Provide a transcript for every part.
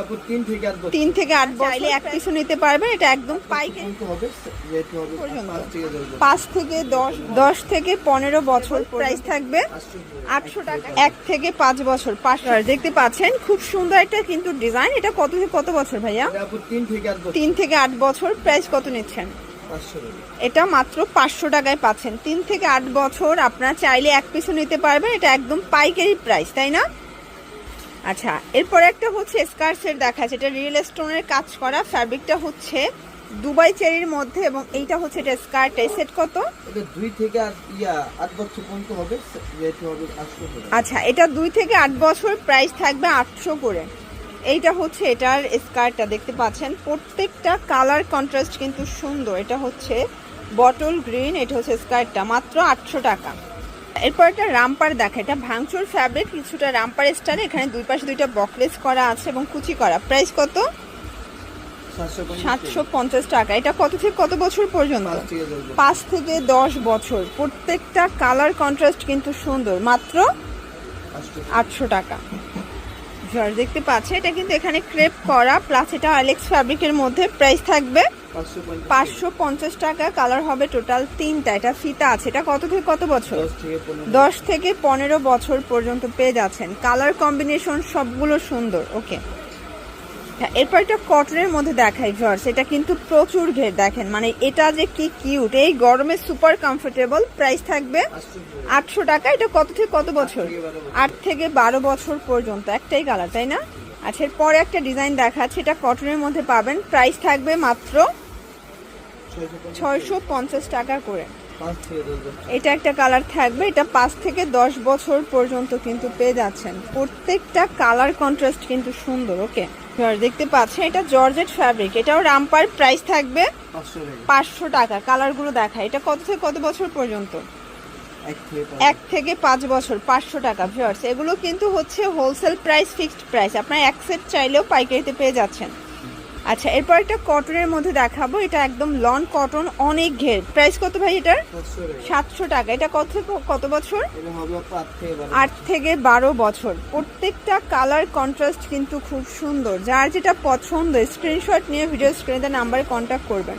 আপু 3 থেকে 8 বছর। 3 থেকে 8 বছর চাইলে এক পিসও নিতে পারবেন। এটা একদম পাইকারি হবে, রেট হবে পর্যন্ত 5 থেকে 10 থেকে 15 বছর প্রাইস থাকবে 800 টাকা। 1 থেকে 5 বছর 500। দেখতে পাচ্ছেন খুব সুন্দর একটা কিন্তু ডিজাইন। এটা কত থেকে কত বছর ভাইয়া? আপু 3 থেকে 8 বছর। 3 থেকে 8 বছর। প্রাইস কত নিচ্ছেন? 500 টাকা। এটা মাত্র 500 টাকায় পাচ্ছেন। 3 থেকে 8 বছর আপনারা চাইলে এক পিসও নিতে পারবেন। এটা একদম পাইকারি প্রাইস, তাই না? আচ্ছা, এরপরে একটা হচ্ছে স্কার্ট সেট দেখাচ্ছে। এটা রিয়েল স্টোনের কাজ করা, ফ্যাব্রিকটা হচ্ছে দুবাই চেরির মধ্যে, এবং এইটা হচ্ছে এটা স্কার্ট। এই সেট কত? এটা 2 থেকে 8 বছর পর্যন্ত হবে, রেট হবে 800 টাকা। আচ্ছা, এটা 2 থেকে 8 বছর, প্রাইস থাকবে 800 করে। এইটা হচ্ছে এটার স্কার্টটা, দেখতে পাচ্ছেন প্রত্যেকটা কালার কন্ট্রাস্ট কিন্তু সুন্দর। এটা হচ্ছে বটল গ্রিন, এটা হচ্ছে স্কার্টটা, মাত্র 800 টাকা। এরপর একটা রামপার দেখা, এটা ভাঙচুর ফ্যাব্রিক, কিছুটা রামপার স্টাইলে। এখানে দুই পাশে দুইটা বকলেস করা আছে এবং কুচি করা। প্রাইস কত? 750 টাকা। এটা কত থেকে কত বছর পর্যন্ত? 5 থেকে 10 বছর। প্রত্যেকটা কালার কন্ট্রাস্ট কিন্তু সুন্দর, মাত্র 800 টাকা। দেখতে পাচ্ছে এটা কিন্তু এখানে ক্রেপ করা, প্লাস এটা আলেক্স ফ্যাব্রিকের মধ্যে। প্রাইস থাকবে 550 টাকা। কালার হবে টোটাল 3টা। এটা ফিতা আছে। এটা কত থেকে কত বছর? 10 থেকে 15 বছর পর্যন্ত পেয়ে যাচ্ছেন। কালার কম্বিনেশন সবগুলো সুন্দর। ওকে, এরপর একটা কটনের মধ্যে দেখাই ভিউয়ার্স। এটা কিন্তু প্রচুর ঘের, দেখেন মানে এটা যে কি কিউট, এই গরমে সুপার কমফোর্টেবল। প্রাইস থাকবে 800 টাকা। এটা কত থেকে কত বছর? 8 থেকে 12 বছর পর্যন্ত। একটাই কালার, তাই না? আচ্ছা, এরপরে একটা ডিজাইন দেখাচ্ছে, এটা কটনের মধ্যে পাবেন। প্রাইস থাকবে মাত্র 650 টাকা করে। এটা একটা কালার থাকবে। এটা 5 থেকে 10 বছর পর্যন্ত কিন্তু পেয়ে যাচ্ছেন। প্রত্যেকটা কালার কন্ট্রাস্ট কিন্তু সুন্দর। ওকে, দেখতে পাচ্ছেন এটা জর্জেট ফ্যাব্রিক, এটাও রামপার। প্রাইস থাকবে 500 টাকা। কালারগুলো দেখা, এটা কত থেকে কত বছর পর্যন্ত? 1 থেকে 5 বছর, 500 টাকা। ভিউয়ার্স, এগুলো কিন্তু হচ্ছে হোলসেল প্রাইস, ফিক্সড প্রাইস। আপনারা এক সেট চাইলেও পাইকারিতে পেয়ে যাচ্ছেন। আচ্ছা, এরপর একটা কটনের মধ্যে দেখাবো। এটা একদম লন কটন, অনেক ঘের। প্রাইস কত ভাই এটার? 700 টাকা। এটা কত থেকে কত বছর? 8 থেকে 12 বছর। প্রত্যেকটা কালার কন্ট্রাস্ট কিন্তু খুব সুন্দর। যার যেটা পছন্দ স্ক্রিনশট নিয়ে ভিডিও স্ক্রিনে নাম্বারে কন্ট্যাক্ট করবেন।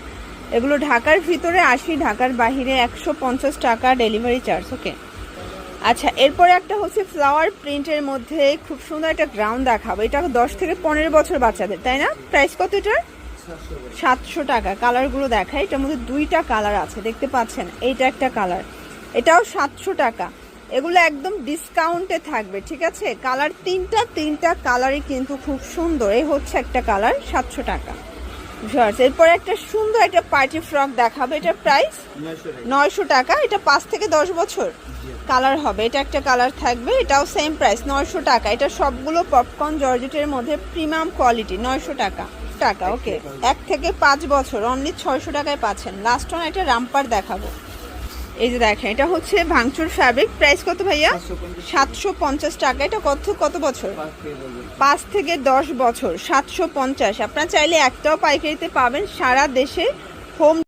এগুলো ঢাকার ভিতরে 80, ঢাকার বাহিরে 150 টাকা ডেলিভারি চার্জ। ওকে, আচ্ছা, এরপরে একটা হচ্ছে ফ্লাওয়ার প্রিন্টের মধ্যে খুব সুন্দর একটা গ্রাউন্ড দেখাবো। এটা 10 থেকে 15 বছর বাচ্চাদের, তাই না? প্রাইস কত এটার? 700 টাকা। কালারগুলো দেখাই, এটার মধ্যে 2টা কালার আছে, দেখতে পাচ্ছেন। এইটা একটা কালার, এটাও 700 টাকা। এগুলো একদম ডিসকাউন্টে থাকবে, ঠিক আছে? কালার 3টা কালারই কিন্তু খুব সুন্দর। এই হচ্ছে একটা কালার, 700 টাকা। এরপরে একটা সুন্দর একটা পার্টি ফ্রক দেখাবো। এটার প্রাইস 900 টাকা। এটা 5 থেকে 10 বছর কালার হবে। এটা একটা কালার থাকবে, এটাও সেম প্রাইস 900 টাকা। এটা সবগুলো পপকর্ন জর্জেটের মধ্যে প্রিমিয়াম কোয়ালিটি, 900 টাকা। ওকে, 1 থেকে 5 বছর, অনলি 600 টাকায় পাচ্ছেন। লাস্ট ওয়ান এটা রামপার দেখাবো। এই যে দেখেন, এটা হচ্ছে ভাঙচুর ফ্যাব্রিক। প্রাইস কত ভাইয়া? 750 টাকা। এটা কত বছর? 5 থেকে 10 বছর, 750। আপনারা চাইলে একটাও পাইকারিতে পাবেন। সারা দেশে হোম